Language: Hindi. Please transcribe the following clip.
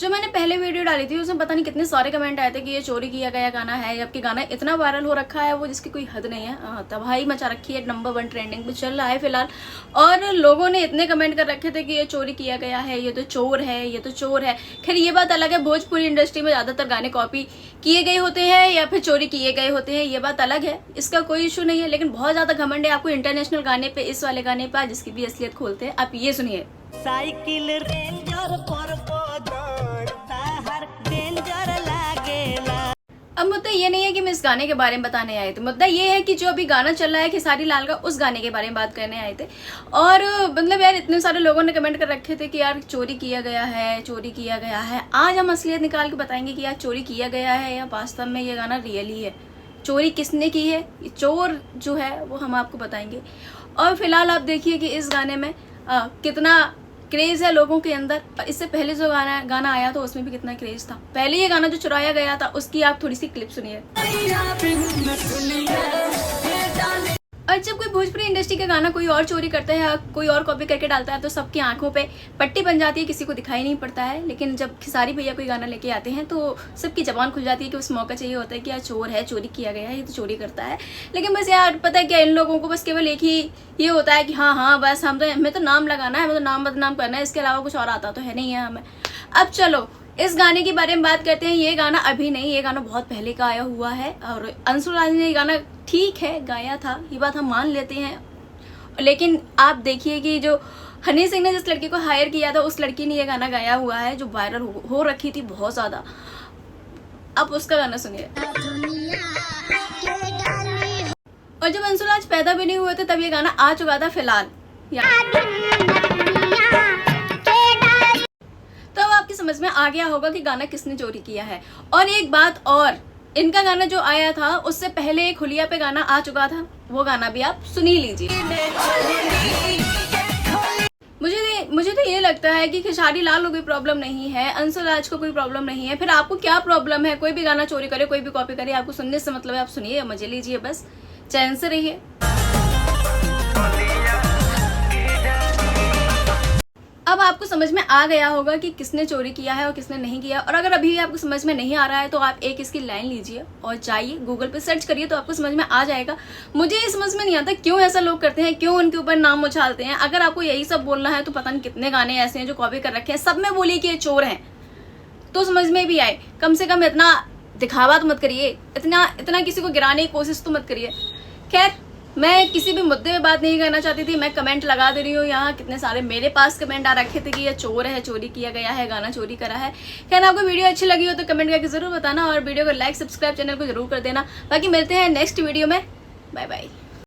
जो मैंने पहले वीडियो डाली थी उसमें पता नहीं कितने सारे कमेंट आए थे कि ये चोरी किया गया गाना है, जबकि गाना इतना वायरल हो रखा है वो जिसकी कोई हद नहीं है। तबाही मचा रखी है, नंबर 1 ट्रेंडिंग पे चल रहा है फिलहाल। और लोगों ने इतने कमेंट कर रखे थे कि ये चोरी किया गया है, ये तो चोर है, ये तो चोर है। खैर ये बात अलग है, भोजपुरी इंडस्ट्री में ज़्यादातर गाने कॉपी किए गए होते हैं या फिर चोरी किए गए होते हैं, ये बात अलग है, इसका कोई इशू नहीं है। लेकिन बहुत ज़्यादा घमंड है आपको इंटरनेशनल गाने पे, इस वाले गाने पर जिसकी भी असलियत खोलते हैं। आप ये सुनिए। साइकिल रेंजर पर डेंजर लागेला। अब मुद्दा ये नहीं है कि मैं इस गाने के बारे में बताने आए थे, मुद्दा ये है कि जो अभी गाना चल रहा है खेसारी लाल का, उस गाने के बारे में बात करने आए थे। और मतलब यार इतने सारे लोगों ने कमेंट कर रखे थे कि यार चोरी किया गया है, चोरी किया गया है। आज हम असलियत निकाल के बताएंगे कि यार चोरी किया गया है या वास्तव में ये गाना रियल ही है। चोरी किसने की है, चोर जो है वो हम आपको बताएंगे। और फिलहाल आप देखिए कि इस गाने में कितना क्रेज है लोगों के अंदर। इससे पहले जो गाना आया था उसमें भी कितना क्रेज था। पहले ये गाना जो चुराया गया था उसकी आप थोड़ी सी क्लिप सुनिए। और जब कोई भोजपुरी इंडस्ट्री का गाना कोई और चोरी करता है, कोई और कॉपी करके डालता है, तो सबकी आंखों पे पट्टी बन जाती है, किसी को दिखाई नहीं पड़ता है। लेकिन जब खेसारी भैया कोई गाना लेके आते हैं तो सबकी जबान खुल जाती है कि उस मौका चाहिए होता है कि यार चोर है, चोरी किया गया है, ये तो चोरी करता है। लेकिन बस यार पता है क्या, इन लोगों को बस केवल एक ही ये होता है कि हाँ बस हमें तो नाम लगाना है, हमें तो नाम बदनाम करना है, इसके अलावा कुछ और आता तो है नहीं है हमें। अब चलो इस गाने के बारे में बात करते हैं। ये गाना अभी नहीं, ये गाना बहुत पहले का आया हुआ है और अंशुराज ने ये गाना ठीक है गाया था, ये बात हम मान लेते हैं। लेकिन आप देखिए कि जो हनी सिंह ने जिस लड़की को हायर किया था उस लड़की ने ये गाना गाया हुआ है जो वायरल हो रखी थी बहुत ज्यादा। अब उसका गाना सुनिए। और जब अंशुराज पैदा भी नहीं हुए थे तब ये गाना आ चुका था फिलहाल। तब आपकी समझ में आ गया होगा कि गाना किसने चोरी किया है। और एक बात और, इनका गाना जो आया था उससे पहले एक हुलिया पे गाना आ चुका था, वो गाना भी आप सुन ही लीजिए। मुझे तो ये लगता है कि खेसारी लाल को कोई प्रॉब्लम नहीं है, अंशुराज को कोई प्रॉब्लम नहीं है, फिर आपको क्या प्रॉब्लम है? कोई भी गाना चोरी करे, कोई भी कॉपी करे, आपको सुनने से मतलब है, आप सुनिए, मजे लीजिए, बस चैन से रहिए। अब आपको समझ में आ गया होगा कि किसने चोरी किया है और किसने नहीं किया। और अगर अभी भी आपको समझ में नहीं आ रहा है तो आप एक इसकी लाइन लीजिए और जाइए गूगल पे सर्च करिए तो आपको समझ में आ जाएगा। मुझे ये समझ में नहीं आता क्यों ऐसा लोग करते हैं, क्यों उनके ऊपर नाम उछालते हैं। अगर आपको यही सब बोलना है तो पता नहीं कितने गाने ऐसे हैं जो कॉपी कर रखे हैं, सब में बोलिए कि ये चोर हैं तो समझ में भी आए। कम से कम इतना दिखावा तो मत करिए, इतना किसी को गिराने की कोशिश तो मत करिए। खैर मैं किसी भी मुद्दे पे बात नहीं करना चाहती थी, मैं कमेंट लगा दे रही हूँ। यहाँ कितने सारे मेरे पास कमेंट आ रखे थे कि ये चोर है, चोरी किया गया है, गाना चोरी करा है। खैर आपको वीडियो अच्छी लगी हो तो कमेंट करके जरूर बताना और वीडियो को लाइक सब्सक्राइब चैनल को जरूर कर देना। बाकी मिलते हैं नेक्स्ट वीडियो में, बाय बाय।